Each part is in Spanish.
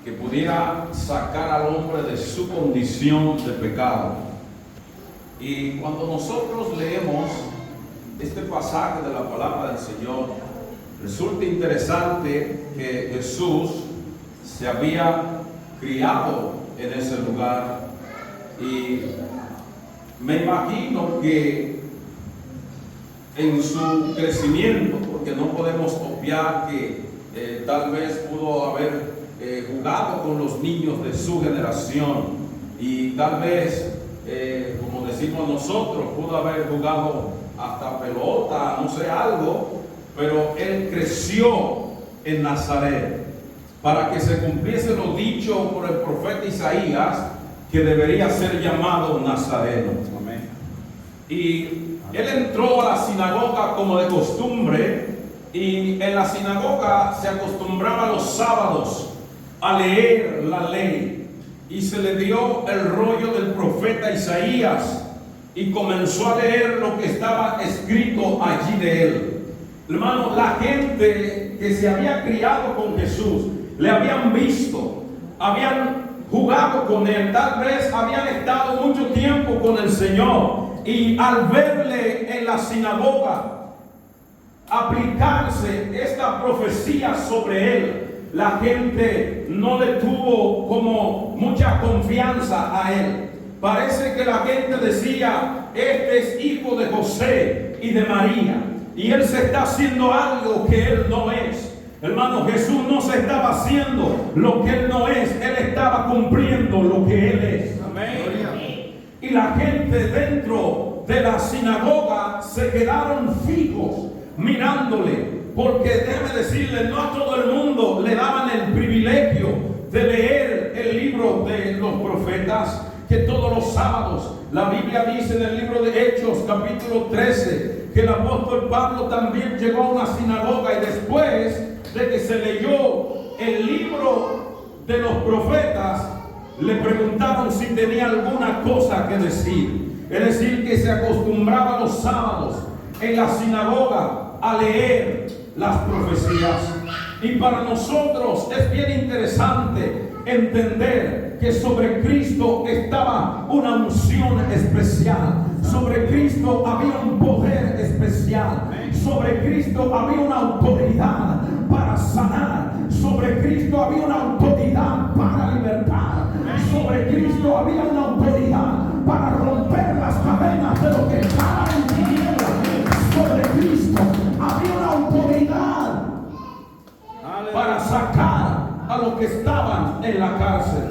que pudiera sacar al hombre de su condición de pecado. Y cuando nosotros leemos este pasaje de la palabra del Señor, resulta interesante que Jesús se había criado en ese lugar, y me imagino que en su crecimiento, porque no podemos obviar que tal vez pudo haber jugado con los niños de su generación, y tal vez, como decimos nosotros, pudo haber jugado hasta pelota, no sé, algo, pero él creció en Nazaret para que se cumpliese lo dicho por el profeta Isaías, que debería ser llamado Nazareno. Amén. Y él entró a la sinagoga como de costumbre, y en la sinagoga se acostumbraba los sábados a leer la ley, y se le dio el rollo del profeta Isaías y comenzó a leer lo que estaba escrito allí de él. Hermano, la gente que se había criado con Jesús, le habían visto, habían jugado con él, tal vez habían estado mucho tiempo con el Señor, y al verle en la sinagoga aplicarse esta profecía sobre él, la gente no le tuvo como mucha confianza a él. Parece que la gente decía: este es hijo de José y de María, y él se está haciendo algo que él no es. Hermano, Jesús no se estaba haciendo lo que él no es, él estaba cumpliendo lo que él es. Amén. Y la gente dentro de la sinagoga se quedaron fijos mirándole, porque déjeme decirle, no a todo el mundo le daban el privilegio de leer el libro de los profetas, que todos los sábados, la Biblia dice en el libro de Hechos capítulo 13, que el apóstol Pablo también llegó a una sinagoga, y después de que se leyó el libro de los profetas, le preguntaron si tenía alguna cosa que decir. Es decir, que se acostumbraba los sábados en la sinagoga a leer las profecías. Y para nosotros es bien interesante entender que sobre Cristo estaba una unción especial, sobre Cristo había un poder especial, sobre Cristo había una autoridad para sanar, sobre Cristo había una autoridad para libertar, sobre Cristo había una autoridad para romper las cadenas de lo que estaba en tinieblas. Sobre Cristo había una autoridad para sacar a los que estaban en la cárcel.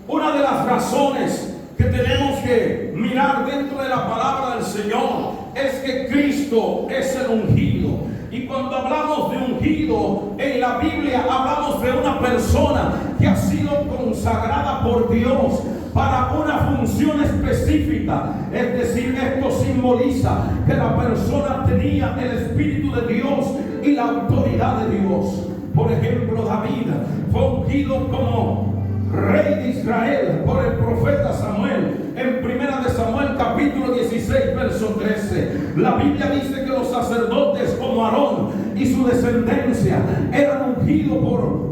Una de las razones que tenemos que mirar dentro de la palabra del Señor es que Cristo es el ungido. Y cuando hablamos de ungido en la Biblia, hablamos de una persona que ha sido consagrada por Dios para una función específica. Es decir, esto simboliza que la persona tenía el Espíritu de Dios y la autoridad de Dios. Por ejemplo, David fue ungido como rey de Israel por el profeta Samuel. En 1 Samuel capítulo 16 verso 13, la Biblia dice que los sacerdotes como Aarón y su descendencia eran ungidos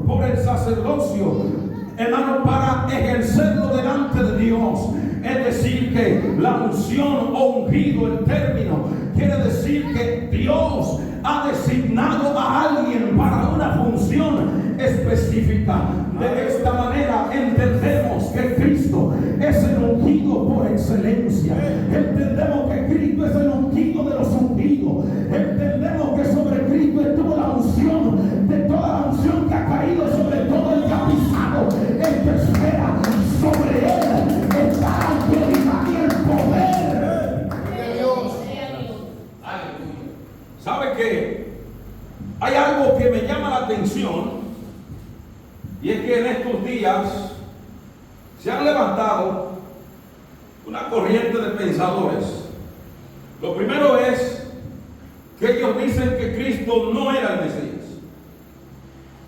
por el sacerdocio, hermano, para ejercerlo delante de Dios. Es decir, que la unción o ungido, el término, quiere decir que Dios ha designado a alguien para una función específica. De esta manera entendemos que Cristo es el ungido por excelencia. Entendemos que Cristo es el ungido de los ungidos. Entendemos que sobre Cristo estuvo la unción, de toda la unción que ha caído sobre todo el que ha pisado esta esfera. Sobre él está la autoridad y el poder de Dios. ¿Sabe qué? Hay algo que me llama la atención, y es que en estos días se han levantado una corriente de pensadores. Lo primero es que ellos dicen que Cristo no era el Mesías,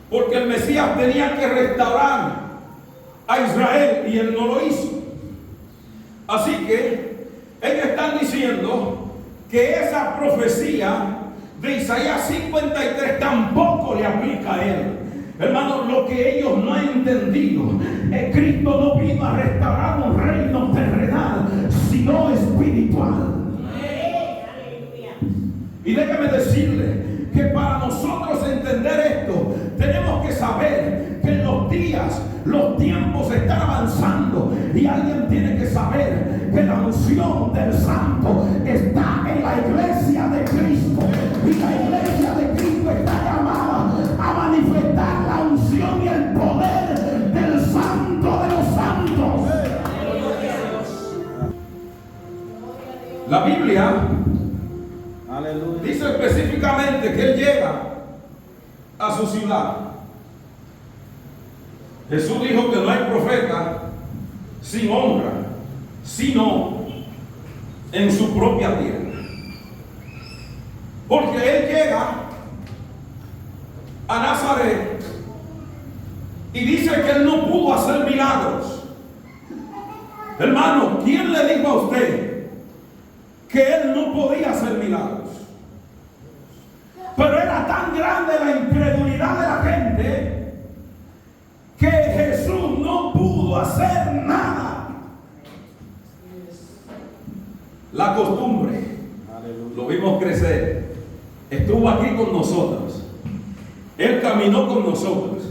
porque el Mesías tenía que restaurar a Israel y él no lo hizo. Así que ellos están diciendo que esa profecía de Isaías 53 tampoco le aplica a él. Hermano, lo que ellos no han entendido es que Cristo no vino a restaurar un reino terrenal, sino espiritual. Y déjame decirle que para nosotros entender esto, tenemos que saber que en los días, los tiempos están avanzando, y alguien tiene que saber que la unción del Santo está en la iglesia de Cristo, y la iglesia de Cristo está llamada a manifestar la unción y el poder del Santo de los santos. La Biblia dice específicamente que Él llega a su ciudad. Jesús dijo que no hay profeta sin honra, sino en su propia tierra. Porque Él llega a Nazaret y dice que Él no pudo hacer milagros. Hermano, ¿quién le dijo a usted que Él no podía hacer milagros? Pero era tan grande la incredulidad de la gente que Jesús no pudo hacer nada. La costumbre, lo vimos crecer, estuvo aquí con nosotros, Él caminó con nosotros,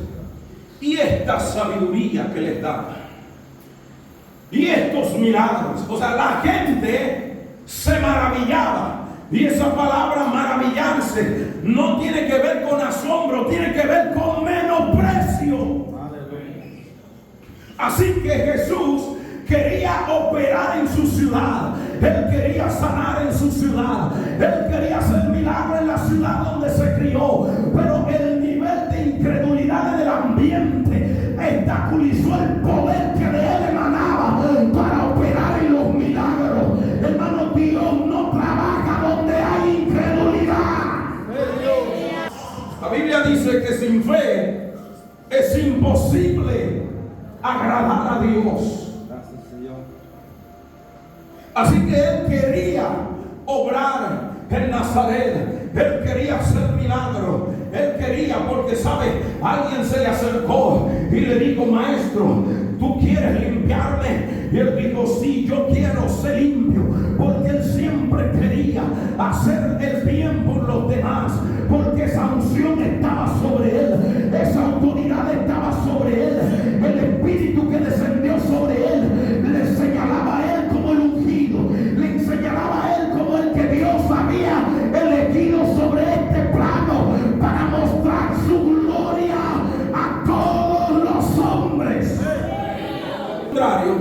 y esta sabiduría que les daba, y estos milagros, o sea, la gente se maravillaba. Y esa palabra maravillarse no tiene que ver con asombro, tiene que ver con menosprecio. Así que Jesús quería operar en su ciudad, Él quería sanar en su ciudad, Él quería hacer milagros en la ciudad donde se crió, pero el nivel de incredulidad del ambiente obstaculizó el poder que de Él emanaba para operar en los milagros. Hermano, Dios no trabaja donde hay incredulidad. La Biblia dice que sin fe es imposible agradar a Dios. Así que Él quería obrar en Nazaret, Él quería hacer milagros, Él quería, porque sabe, alguien se le acercó y le dijo: maestro, ¿tú quieres limpiarme? Y Él dijo: sí, yo quiero ser limpio, porque Él siempre quería hacer el bien por los demás, porque esa unción estaba sobre Él, esa autoridad estaba sobre Él, el Espíritu que descendió sobre Él le señalaba a Él como el ungido, le señalaba a Él como el que Dios había elegido sobre este plano para mostrar su gloria a todos los hombres. Al contrario,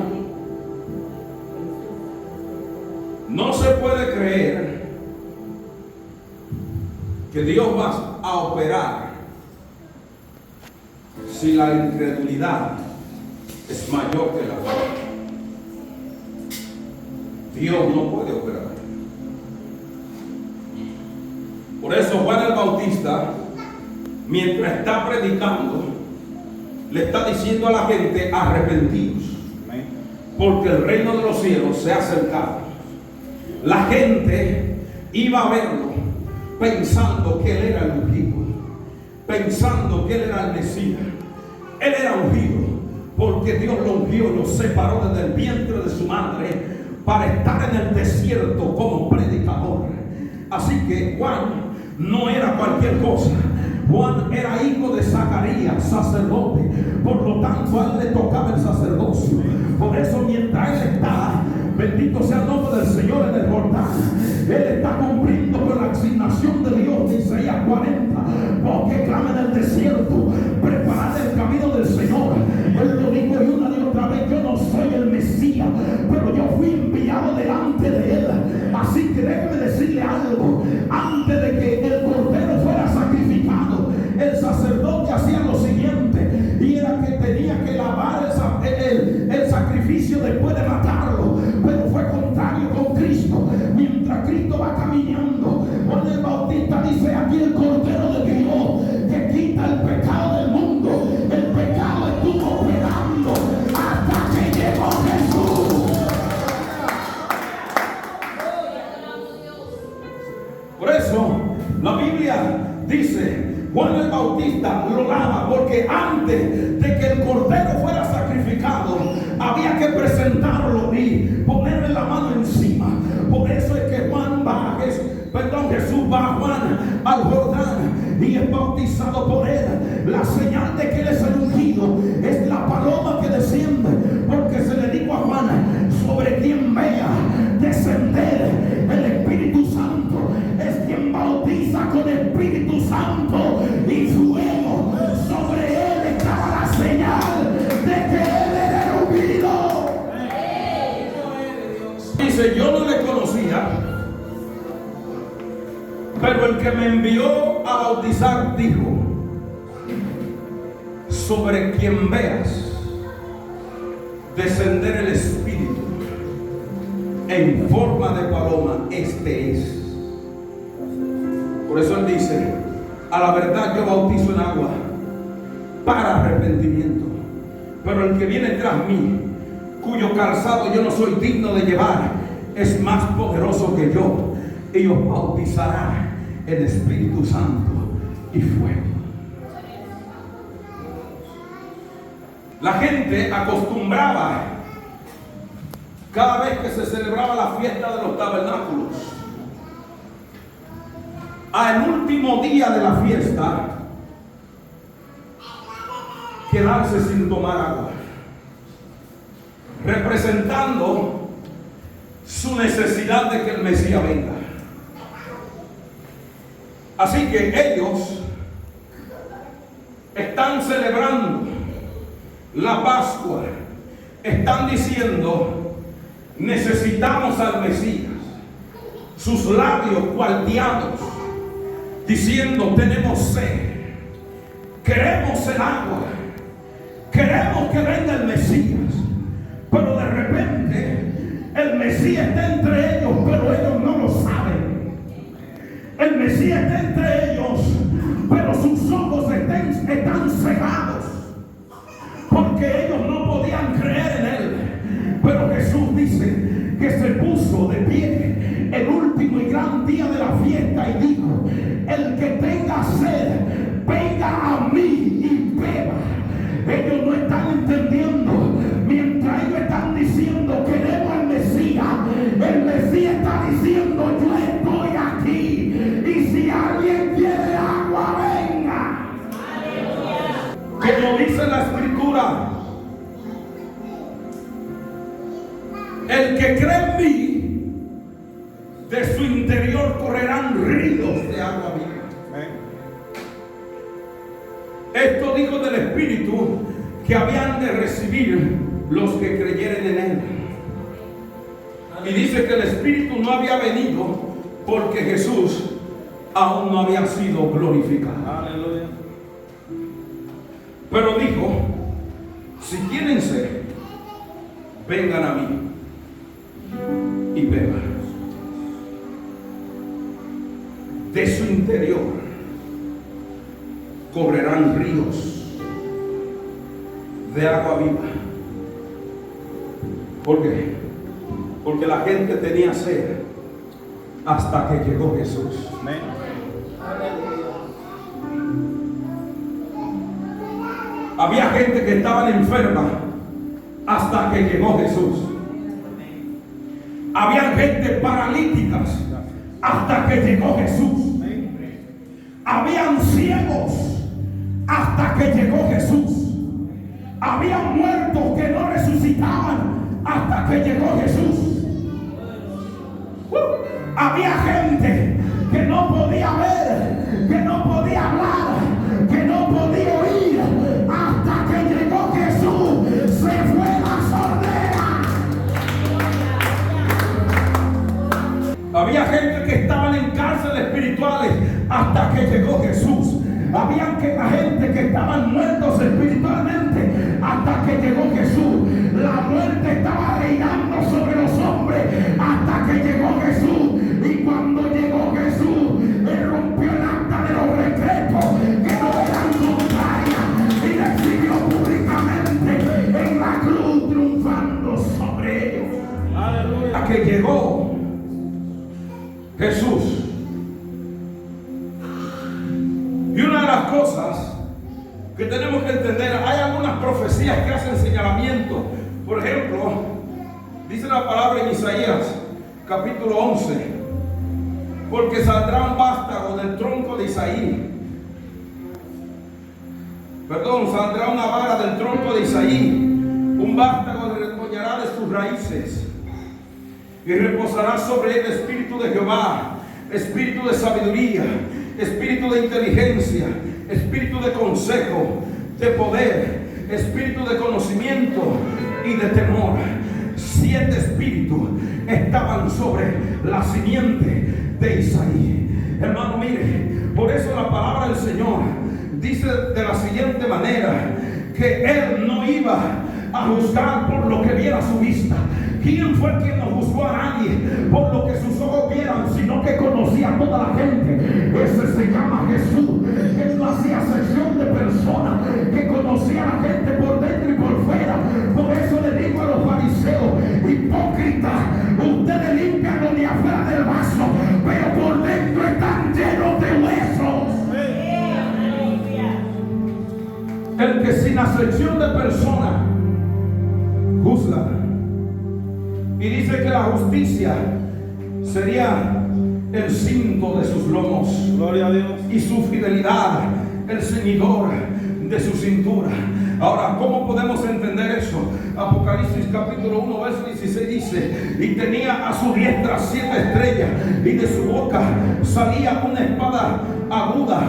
no se puede creer que Dios va a operar si la incredulidad es mayor que la fe. Dios no puede operar. Por eso Juan el Bautista, mientras está predicando, le está diciendo a la gente: arrepentidos, porque el reino de los cielos se ha acercado. La gente iba a verlo pensando que Él era el ungido, pensando que Él era el Mesías. Él era ungido porque Dios lo ungió y lo separó desde el vientre de su madre para estar en el desierto como predicador. Así que Juan no era cualquier cosa. Juan era hijo de Zacarías, sacerdote. Por lo tanto, a él le tocaba el sacerdocio. Por eso, mientras él está, bendito sea el nombre del Señor, en el Jordán, él está cumpliendo con la asignación de Dios de Isaías 40. Porque clama en el desierto: preparad el camino del Señor. Él lo dijo y una y otra vez: yo no soy el Mesías, pero yo fui enviado delante de Él. Así que déjeme decirle algo: antes de que el cordero fuera sacrificado, el sacerdote hacía lo siguiente, y era que tenía que lavar el sacrificio después de matarlo. Pero fue contrario con Cristo. Mientras Cristo va caminando, Juan el Bautista dice: aquí el cordero de Dios que quita el pecado del mundo. El pecado estuvo operando hasta que llegó Jesús. Por eso porque antes de que el cordero fuera sacrificado, había que presentarlo y ponerle la mano encima. Por eso es que Jesús va a Juan al Jordán y es bautizado por él. La señal de que él es el ungido es la paloma que desciende, porque se le dijo a Juan: sobre quien vea descender el Espíritu Santo es quien bautiza con Espíritu Santo y fuego. Sobre él estaba la señal de que él era el ungido. Dice: yo no le conocía, pero el que me envió a bautizar dijo: sobre quien veas descender el Espíritu en forma de paloma, este es. Por eso él dice: a la verdad yo bautizo en agua para arrepentimiento, pero el que viene tras mí, cuyo calzado yo no soy digno de llevar, es más poderoso que yo, y os bautizará en Espíritu Santo y fuego. La gente acostumbraba, cada vez que se celebraba la fiesta de los tabernáculos, al último día de la fiesta, quedarse sin tomar agua, representando su necesidad de que el Mesías venga. Así que ellos están celebrando la Pascua, están diciendo: necesitamos al Mesías. Sus labios cuarteados, diciendo: tenemos sed, queremos el agua, queremos que venga el Mesías. Pero de repente el Mesías está entre ellos, pero ellos no lo saben. El Mesías está entre ellos, pero sus ojos están cegados, porque ellos no podían creer en él. Pero Jesús dice que se puso de pie el último y gran día de la fiesta y dijo: el que tenga sed, venga a mí y beba. Ellos no están entendiendo. Mientras ellos están diciendo: queremos al Mesías, el Mesías está diciendo: yo estoy aquí, y si alguien quiere agua, venga. Como dice la Escritura: el que cree en mí, de su interior correrán ríos de agua viva. Esto dijo del Espíritu que habían de recibir los que creyeren en él. Y dice que el Espíritu no había venido porque Jesús aún no había sido glorificado. Aleluya. Pero dijo: si tienen sed, vengan a mí y beban. De su interior correrán ríos de agua viva. ¿Por qué? Porque la gente tenía sed hasta que llegó Jesús. Amén. Había gente que estaba enferma hasta que llegó Jesús. Había gente paralíticas hasta que llegó Jesús. Habían ciegos hasta que llegó Jesús. Habían muertos que no resucitaban hasta que llegó Jesús. Había gente que no podía ver, que no podía hablar, que no podía oír, hasta que llegó Jesús. Se fue la sordera. Había gente que estaban en cárceles espirituales hasta que llegó Jesús. Había gente que estaban muertos espiritualmente hasta que llegó Jesús. La muerte estaba reinando sobre los hombres hasta que llegó Jesús. Y cuando llegó Jesús, él rompió el acta de los decretos que no eran contrarias y la exhibió públicamente en la cruz, triunfando sobre ellos. Aleluya. Hasta que llegó Jesús. Y una de las cosas que tenemos que profecías que hacen señalamiento. Por ejemplo, dice la palabra en Isaías capítulo 11: porque saldrá un vástago del tronco de Isaí. Saldrá una vara del tronco de Isaí, un vástago retoñará de sus raíces, y reposará sobre él espíritu de Jehová, espíritu de sabiduría, espíritu de inteligencia, espíritu de consejo, de poder, espíritu de conocimiento y de temor. 7 espíritus estaban sobre la simiente de Isaí. Hermano, mire, por eso la palabra del Señor dice de la siguiente manera: que Él no iba a juzgar por lo que viera su vista. ¿Quién fue quien no juzgó a nadie por lo que sus ojos vieran, sino que conocía a toda la gente? Ese se llama Jesús. Él no hacía acepción de personas, que conocía a la gente por dentro y por fuera. Por eso le digo a los fariseos: hipócritas, ustedes limpian lo de afuera del vaso, pero por dentro están llenos de huesos. El que sin acepción de persona juzga. Y dice que la justicia sería el cinto de sus lomos. Gloria a Dios. Y su fidelidad, el ceñidor de su cintura. Ahora, ¿cómo podemos entender eso? Apocalipsis capítulo 1, verso 16 dice: y tenía a su diestra 7 estrellas, y de su boca salía una espada aguda,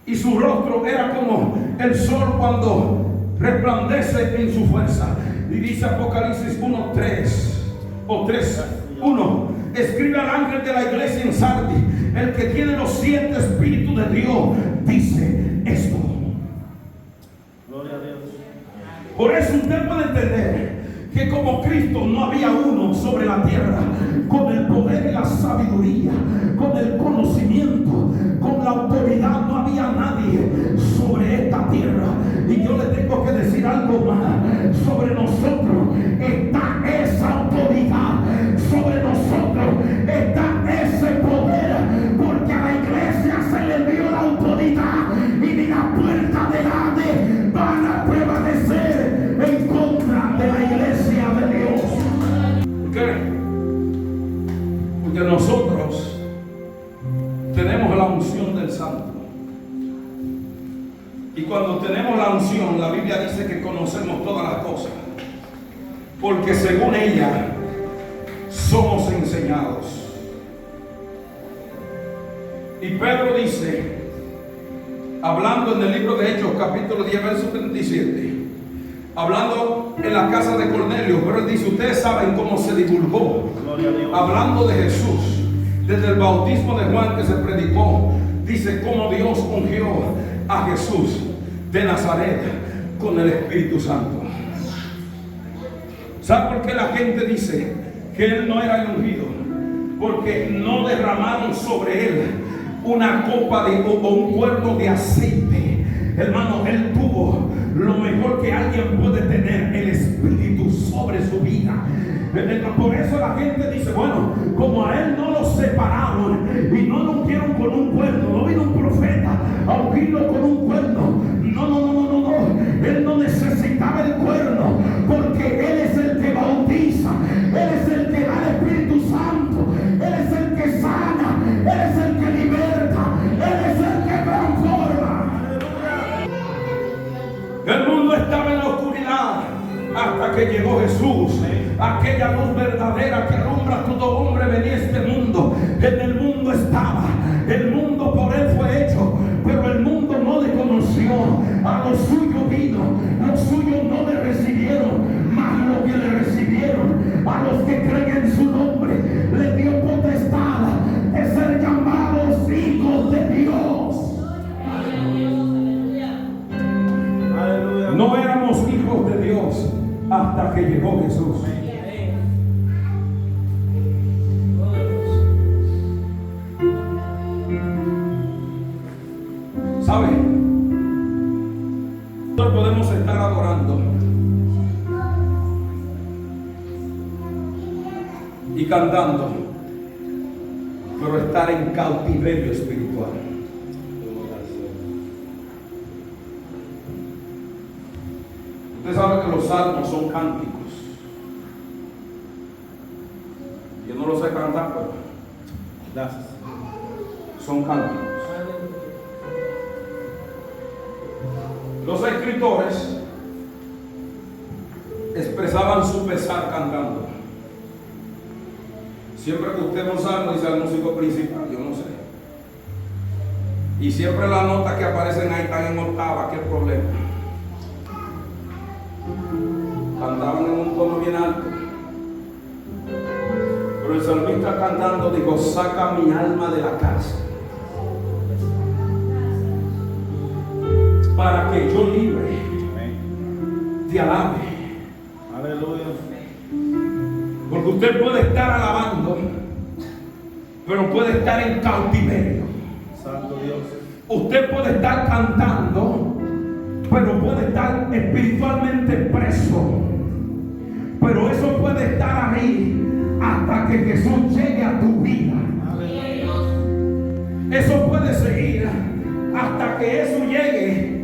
y su rostro era como el sol cuando resplandece en su fuerza. Y dice Apocalipsis 1:1: escribe al ángel de la iglesia en Sardis, el que tiene los 7 espíritus de Dios, dice esto. Gloria a Dios. Por eso usted puede entender que como Cristo no había uno sobre la tierra con el poder y la sabiduría, con el conocimiento, con la autoridad. No había nadie sobre esta tierra. Y yo le tengo que decir algo más: sobre nosotros está esa autoridad, sobre nosotros está ese poder, porque a la iglesia se le dio la autoridad, y ni la puerta del Hades van a prevalecer en contra de la iglesia de Dios. ¿Por qué? Porque nosotros tenemos la unción del Santo. Y cuando tenemos la unción, la Biblia dice que conocemos todas las cosas, porque según ella somos enseñados. Y Pedro dice, hablando en el libro de Hechos capítulo 10 verso 37, hablando en la casa de Cornelio, pero él dice: ustedes saben cómo se divulgó, hablando de Jesús, desde el bautismo de Juan que se predicó. Dice cómo Dios ungió a Jesús de Nazaret con el Espíritu Santo. ¿Sabe por qué la gente dice que él no era el ungido? Porque no derramaron sobre él una copa o un cuerno de aceite. Hermano, él tuvo lo mejor que alguien puede tener: el Espíritu sobre su vida. Por eso la gente dice: bueno, como a él no lo separaron y no lo ungieron con un cuerno, no vino un profeta a ungirlo con un cuerno. No. Él no necesitaba el cuerno, porque él es el que bautiza, él es el que da el Espíritu Santo, él es el que sana, él es el que liberta, él es el que transforma. El mundo estaba en la oscuridad hasta que llegó Jesús, aquella luz verdadera que alumbra a todo hombre. Venía este mundo, en el mundo estaba, el mundo por él fue hecho, pero el mundo no le conoció. A los suyos vino, los suyos no le recibieron, mas los que le recibieron, a los que creen en su nombre, le dio potestad de ser llamados hijos de Dios. Aleluya. No éramos hijos de Dios hasta que llegó Jesús. ¿Sabe? Nosotros podemos estar adorando y cantando, pero estar en cautiverio espiritual. Usted sabe que los salmos son cánticos. Yo no lo sé cantar, pero Gracias. son cánticos. Los escritores expresaban su pesar cantando. Siempre que usted no sabe, dice el músico principal, yo no sé. Y siempre las notas que aparecen ahí están en octava, ¿qué problema? Cantaban en un tono bien alto. Pero el salmista cantando dijo: saca mi alma de la cárcel, para que yo libre te alabe. Aleluya. Porque usted puede estar alabando, pero puede estar en cautiverio. Santo Dios. Usted puede estar cantando, pero puede estar espiritualmente preso. Pero eso puede estar ahí hasta que Jesús llegue a tu vida. Eso puede seguir hasta que eso llegue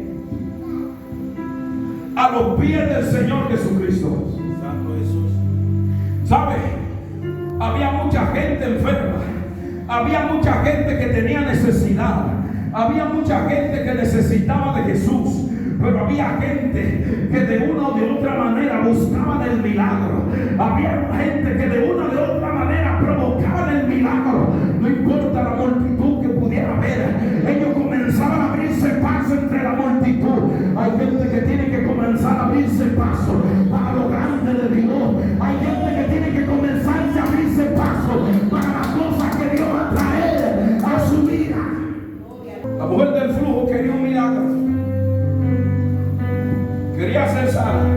a los pies del Señor Jesucristo. Santo Jesús. ¿Sabe? Había mucha gente enferma. Había mucha gente que tenía necesidad. Había mucha gente que necesitaba de Jesús. Pero había gente que de una o de otra manera buscaban el milagro. Había gente que de una o de otra manera provocaban el milagro. No importa la multitud que pudiera haber, ellos comenzaban a abrirse paso entre la multitud. Hay gente que tiene que comenzar a abrirse paso para lo grande de Dios. Hay gente que tiene que comenzarse a abrirse paso para las cosas que Dios va a traer a su vida. La mujer del flujo quería un milagro. Quería ser sana,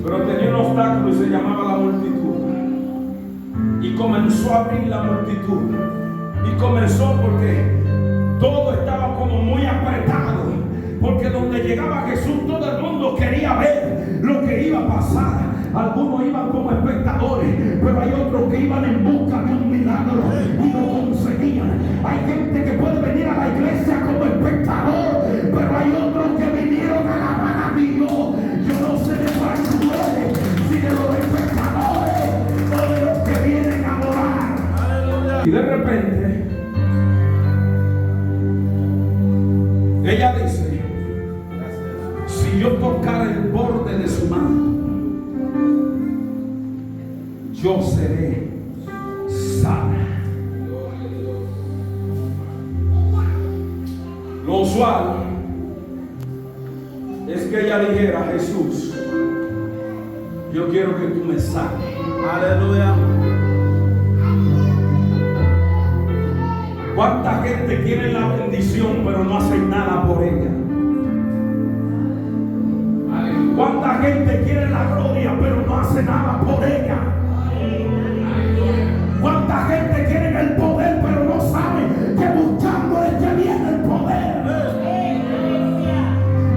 pero tenía un obstáculo y se llamaba la multitud. Y comenzó a abrir la multitud. Y comenzó porque todo estaba como muy apretado. Porque donde llegaba Jesús, todo el mundo quería ver lo que iba a pasar. Algunos iban como espectadores, pero hay otros que iban en busca de un milagro y lo conseguían. Hay gente que puede venir a la iglesia como espectador, pero hay otros que vinieron a alabar a Dios. Yo no sé de cuál tú eres, si de los espectadores o de los que vienen a adorar. Y de repente ella dice: si yo tocara el borde de su mano, yo seré sana. Lo usual es que ella dijera: Jesús, yo quiero que tú me sanes. Aleluya. ¿Cuánta gente quiere la bendición pero no hacen nada por ella? ¿Cuánta gente quiere la gloria pero no hace nada por ella? ¿Cuánta gente quiere el poder pero no sabe que buscando es que viene el poder?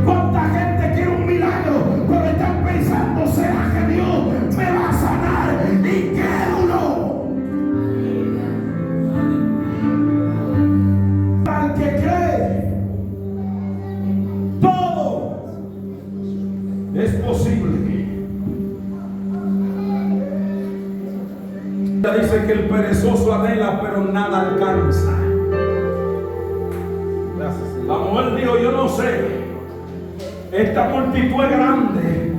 ¿Cuánta gente quiere un milagro pero están pensando: ¿será que Dios me va a sanar? Y crédulo. Al que cree, todo es posible. Dice que el perezoso anhela pero nada alcanza. Gracias. La mujer dijo: yo no sé, esta multitud es grande,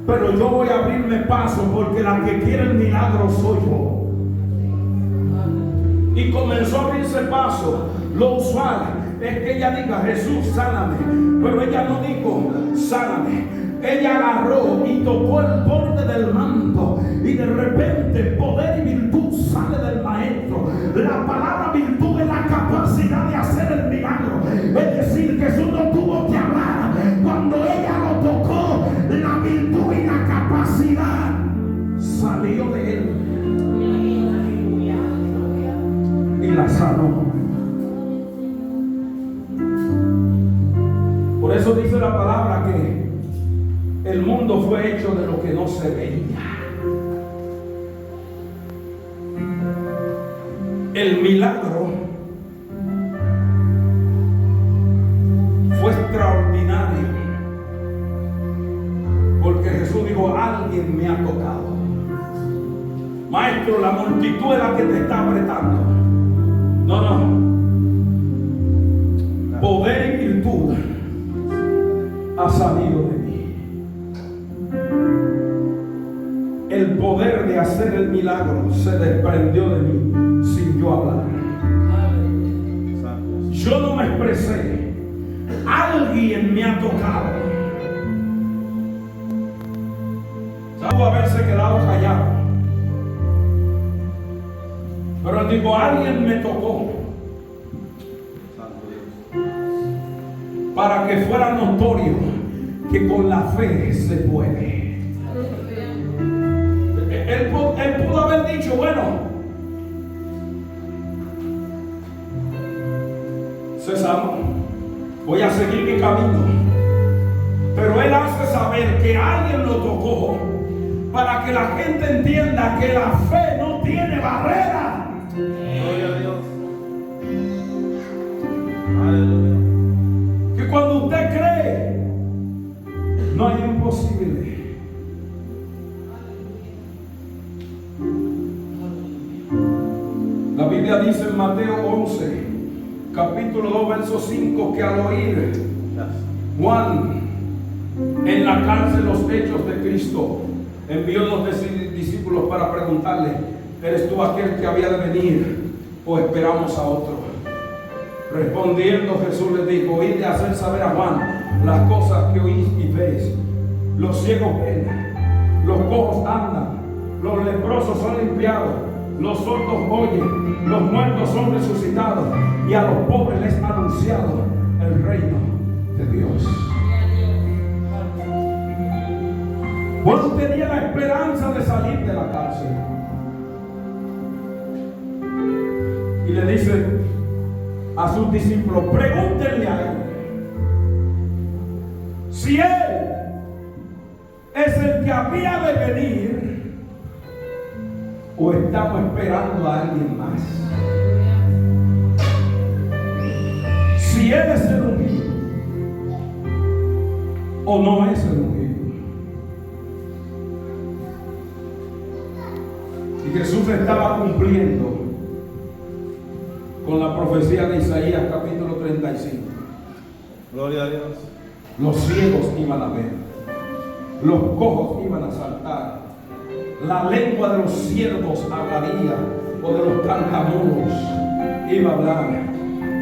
pero yo voy a abrirme paso porque la que quiere el milagro soy yo. Y comenzó a abrirse paso. Lo usual es que ella diga: Jesús, sáname. Pero ella no dijo: sáname. Ella agarró y tocó el borde del manto, y de repente poder y virtud sale del maestro. La palabra virtud es la capacidad de hacer el milagro. Es decir, Jesús no tuvo que hablar. Cuando ella lo tocó, la virtud y la capacidad salió de él y la sanó. Por eso dice la palabra que el mundo fue hecho de lo que no se veía. El milagro fue extraordinario alguien me ha tocado. Maestro, la multitud es la que te está apretando. No. Poder y virtud ha salido de mí. El poder de hacer el milagro se desprendió de mí sin yo hablar. Yo no me expresé. Alguien me ha tocado. Pudo haberse quedado callado. Pero él dijo, alguien me tocó. Para que fuera notorio que con la fe se puede. Él pudo haber dicho, bueno, cesamos, voy a seguir mi camino. Pero él hace saber que alguien lo tocó para que la gente entienda que la fe no tiene barrera. Gloria a Dios. Aleluya. Que cuando usted cree, no hay imposible. La Biblia dice en Mateo 11, capítulo 2, verso 5, que al oír Juan en la cárcel los hechos de Cristo, envió 2 discípulos para preguntarle, ¿eres tú aquel que había de venir o esperamos a otro? Respondiendo Jesús les dijo, oíd de hacer saber a Juan las cosas que oís y veis. Los ciegos ven, los cojos andan, los leprosos son limpiados, los sordos oyen, los muertos son resucitados y a los pobres les ha anunciado el reino de Dios. Juan tenía la esperanza de salir de la cárcel y le dice a sus discípulos, pregúntenle a él si él es el que había de venir o estamos esperando a alguien más. Si él es el ungido o no es el ungido. Y Jesús estaba cumpliendo con la profecía de Isaías capítulo 35. Gloria a Dios. Los ciegos iban a ver, los cojos iban a saltar, la lengua de los siervos hablaría, o de los tartamudos iba a hablar,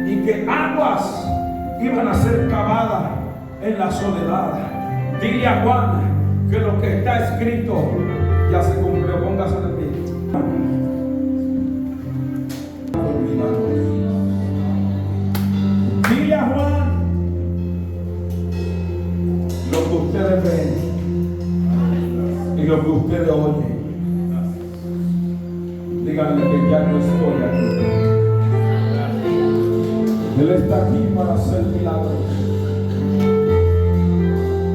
y que aguas iban a ser cavadas en la soledad. Dile a Juan que lo que está escrito ya se cumplió. Póngase de pie. Dile a Juan lo que ustedes ven y lo que ustedes oyen. Díganle que ya no estoy aquí. Él está aquí para hacer milagros.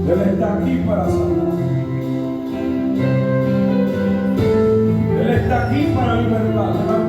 Él está aquí para sanar. Él está aquí para libertar.